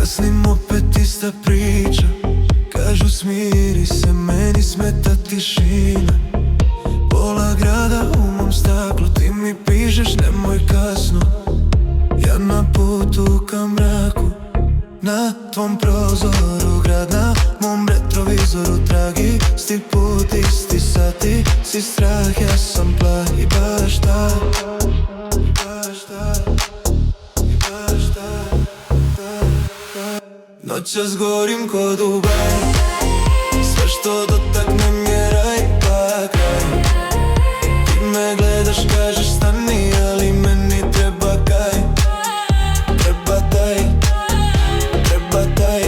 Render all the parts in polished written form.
kasnim opet ista priča. Kažu smiri se, meni smeta tišina. Pola grada u mom staklu, ti mi pišeš nemoj kasno. Ja na putu ka mraku, na tvom prozoru grad, na mom retrovizoru tragi. Isti put, isti sati, si strah, ja sam plah. I baš tak, noćas gorim ko Dubaj. Sve što dotaknem je raj pa kraj. Ti me gledaš, kažeš stani, ali meni treba kaj. Treba taj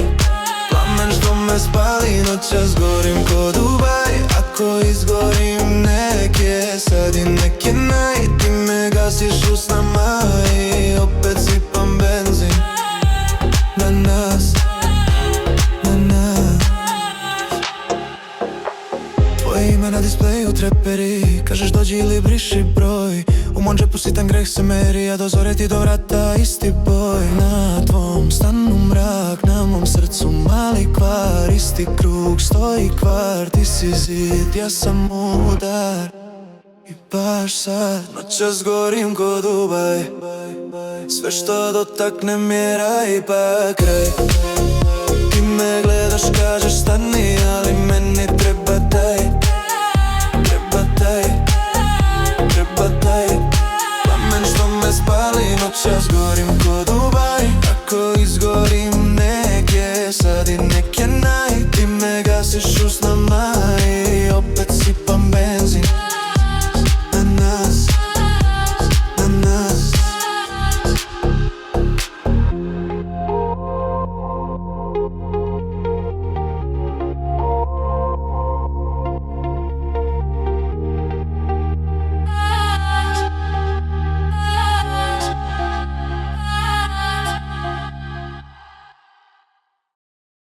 plamen što me spali. Noćas gorim ko Dubaj. Ako izgorim nek je sad i nek je naj. Ti me gasiš usnama i opet sipam benzin na nas. Tvoje ime na displeju treperi, kažeš dođi ili briši broj. U mom džepu sitan greh se meri, a do zore ti do vrata isti boj. Na tvom stanu mrak, na mom srcu mali kvar. Isti krug, stoji kvar, ti si zid, ja sam udar. I baš sad, noćas gorim ko Dubaj. Sve što dotaknem je raj pa kraj. Ti me gledaš, kažeš stani, ali meni treba taj. Treba taj plamen što me spali. Noćas gorim ko